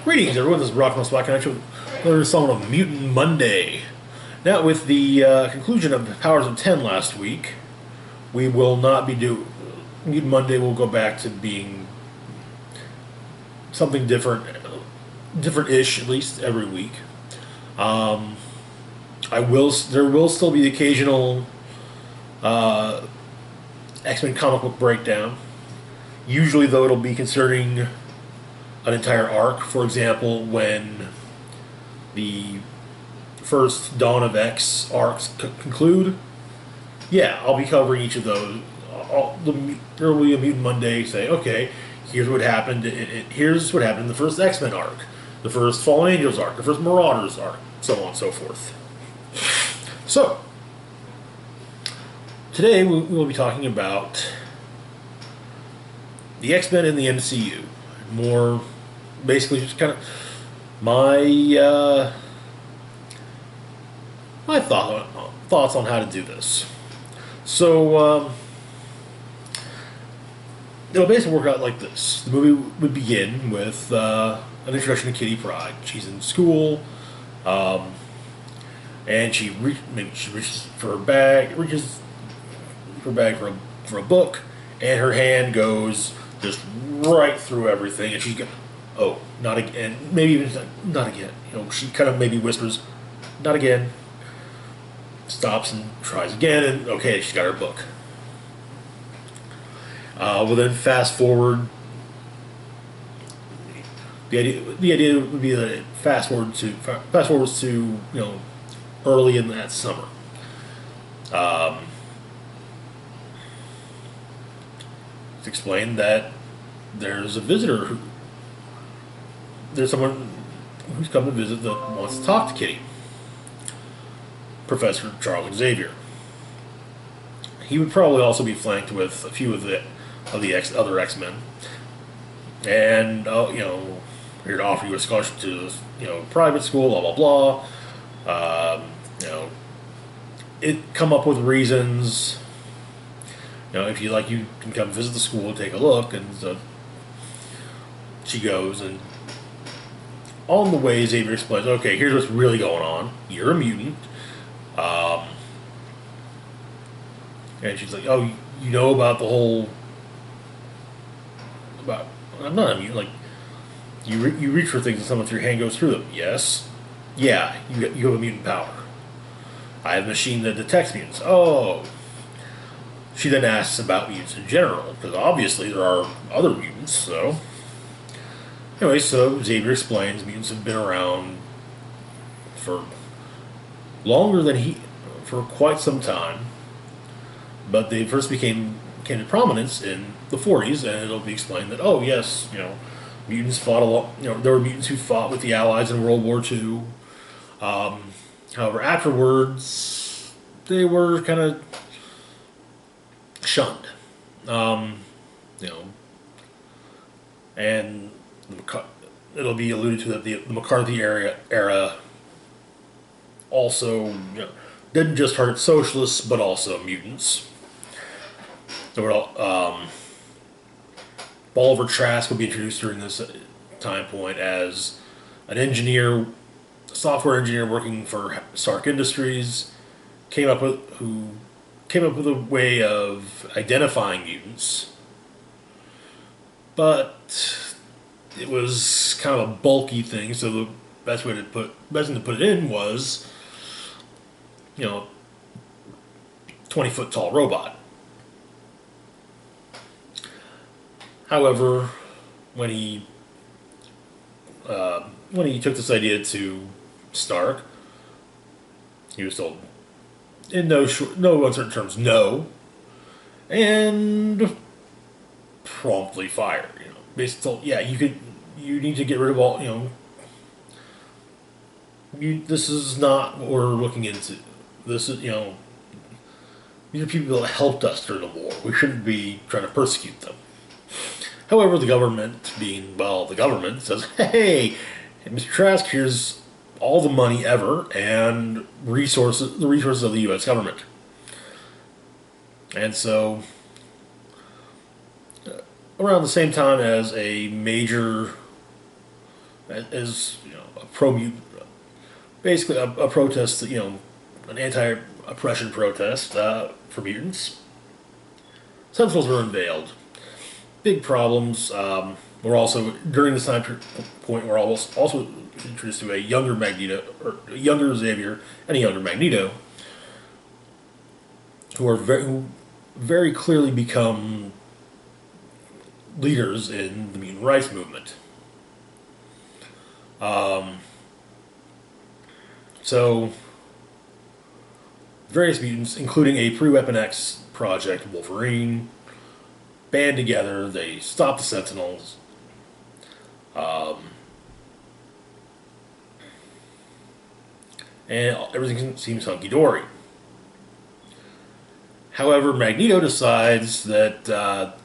Greetings, everyone. This is Rock from Spot Connection with another installment of Mutant Monday. Now, with the conclusion of the Powers of 10 last week, we will not be do. Mutant Monday will go back to being something different, different-ish at least every week. I will. There will still be the occasional X-Men comic book breakdown. Usually, though, it'll be concerning an entire arc. For example, when the first Dawn of X arcs conclude, yeah, I'll be covering each of those. There will be a Mutant Monday. Say, okay, here's what happened. Here's what happened in the first X-Men arc, the first Fallen Angels arc, the first Marauders arc, so on and so forth. So, today we will be talking about the X-Men in the MCU. More, basically, just kind of my my thoughts on how to do this. So it'll basically work out like this. The movie would begin with an introduction to Kitty Pryde. She's in school, and she reaches for her bag, for a book, and her hand goes just right through everything, and she's going, oh, not again. Maybe even not again. She kind of maybe whispers, not again. Stops and tries again, and okay, she's got her book. We'll then fast forward. The idea would be that it fast forwards to early in that summer. It's explained that there's a visitor there's someone who's come to visit that wants to talk to Kitty. Professor Charles Xavier. He would probably also be flanked with a few of the other X-Men, and here to offer you a scholarship to this private school, blah blah blah. It come up with reasons. If you like, you can come visit the school and take a look. And so she goes, and on the way, Xavier explains, okay, here's what's really going on. You're a mutant. And she's like, oh, you know about the whole... about... I'm not a mutant. Like, you reach for things and someone through your hand goes through them. Yes. Yeah, you have a mutant power. I have a machine that detects mutants. Oh. She then asks about mutants in general, because obviously there are other mutants, so... Anyway, so Xavier explains mutants have been around for longer than for quite some time, but they first came to prominence in the 40s, and it'll be explained that, oh yes, mutants fought a lot, there were mutants who fought with the Allies in World War II. However, afterwards, they were kind of shunned. And it'll be alluded to that the McCarthy era also didn't just target socialists, but also mutants. So Bolivar Trask will be introduced during this time point as an engineer, a software engineer working for Stark Industries, came up with a way of identifying mutants, but it was kind of a bulky thing. So the best thing to put it in was 20-foot tall robot. However, when he took this idea to Stark, he was told in no uncertain terms no, and promptly fired. Basically told, yeah, you need to get rid of all. This is not what we're looking into. This is these are people that helped us during the war. We shouldn't be trying to persecute them. However, the government, the government says, hey, Mr. Trask, here's all the money ever and the resources of the U.S. government. And so, around the same time as a major as a basically a protest, an anti-oppression protest for mutants. Sentinels were unveiled. Big problems. We're also during this time point we're also introduced to a younger Magneto, or a younger Xavier, and a younger Magneto, who very clearly become leaders in the mutant rights movement. So, various mutants, including a pre-Weapon X project, Wolverine, band together. They stop the Sentinels. And everything seems hunky-dory. However, Magneto decides that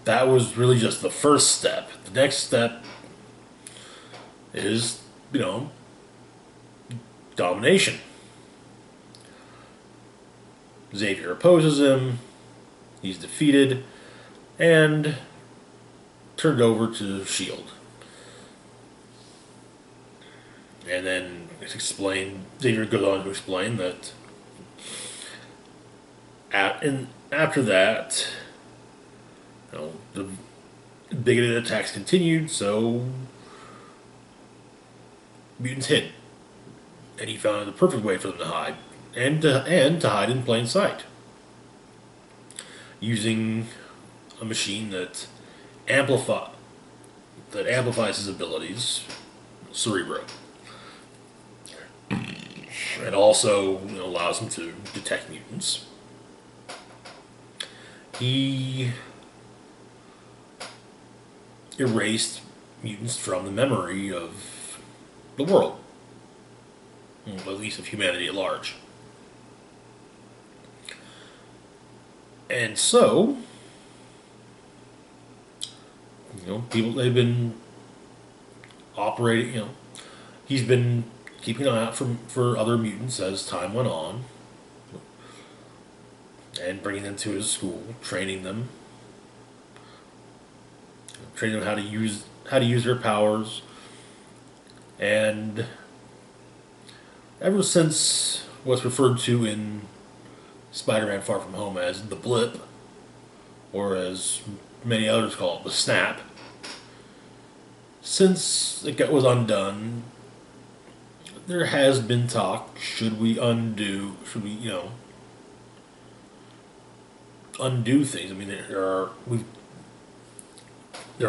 that was really just the first step. The next step is, domination. Xavier opposes him. He's defeated and turned over to S.H.I.E.L.D. And then Xavier goes on to explain that after that, the bigoted attacks continued, so mutants hid. And he found the perfect way for them to hide, and to hide in plain sight, using a machine that amplifies his abilities, Cerebro, and also allows him to detect mutants. He erased mutants from the memory of the world, at least of humanity at large. And so, they've been operating, he's been keeping an eye out for other mutants as time went on, and bringing them to his school, training them how to use their powers. And ever since what's referred to in Spider-Man Far From Home as the blip, or as many others call it, the snap, since it was undone, there has been talk, should we undo things? I mean, there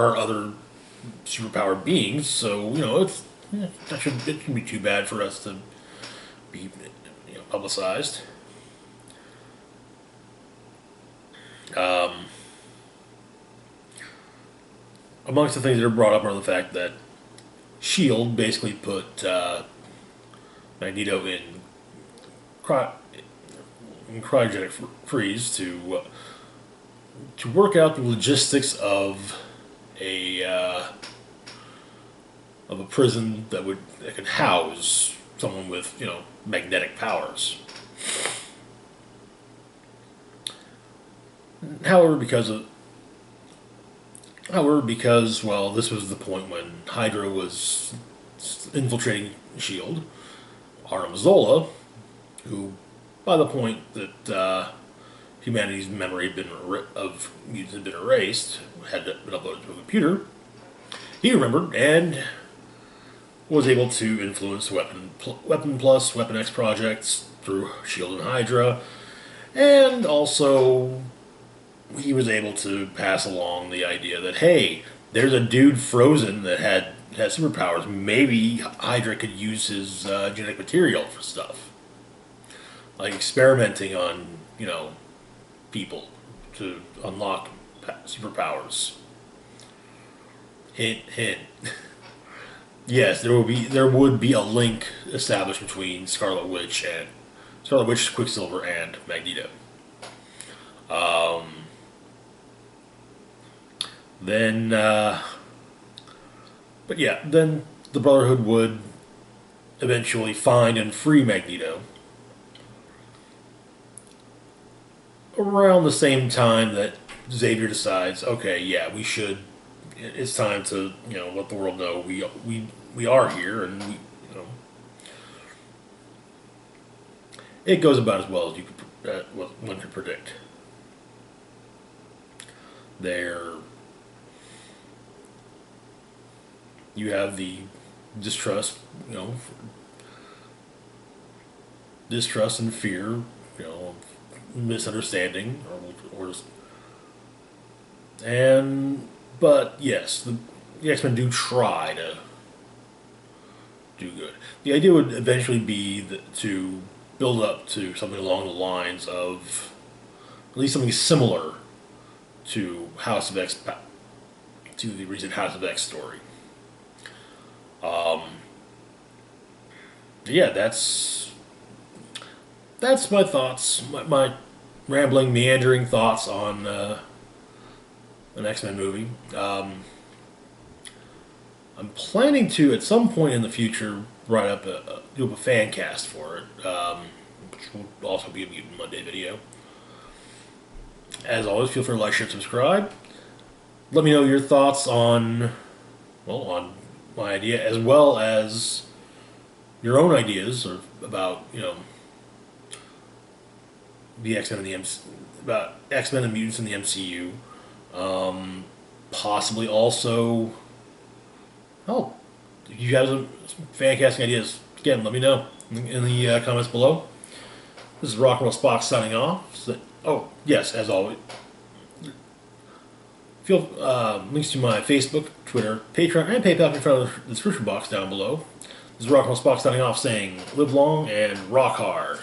are other superpowered beings, so it shouldn't be too bad for us to be publicized. Amongst the things that are brought up are the fact that S.H.I.E.L.D. basically put Magneto in cryogenic freeze to work out the logistics of a prison that could house someone with magnetic powers. However, because this was the point when Hydra was infiltrating S.H.I.E.L.D., Arnim Zola, who, by the point that humanity's memory of mutants had been erased, had been uploaded to a computer, he remembered and was able to influence Weapon Plus, Weapon X projects through S.H.I.E.L.D. and Hydra, and also he was able to pass along the idea that, hey, there's a dude frozen that has superpowers. Maybe Hydra could use his genetic material for stuff, like experimenting on people to unlock superpowers. Hint, hint. Yes, there would be a link established between Scarlet Witch, Quicksilver, and Magneto. Then the Brotherhood would eventually find and free Magneto around the same time that Xavier decides, okay, yeah, it's time to let the world know we we are here, and you know, it goes about as well as you could, one could predict. There, you have the distrust, you know, distrust and fear, you know, misunderstanding, or and but yes, the X Men do try to do good. The idea would eventually be to build up to something along the lines of at least something similar to House of X, to the recent House of X story. Yeah, that's my thoughts, my rambling, meandering thoughts on an X Men movie. I'm planning to at some point in the future write up do up a fan cast for it, which will also be a Mutant Monday video. As always, feel free to like, share, subscribe. Let me know your thoughts on, well, on my idea, as well as your own ideas or about, you know, the X Men and the about X Men and mutants in the MCU. Possibly also, oh, if you have some fan casting ideas, again, let me know in the comments below. This is Rock and Roll Spock signing off. So, oh, yes, as always. Links to my Facebook, Twitter, Patreon, and PayPal in front of the description box down below. This is Rock and Roll Spock signing off saying, live long and rock hard.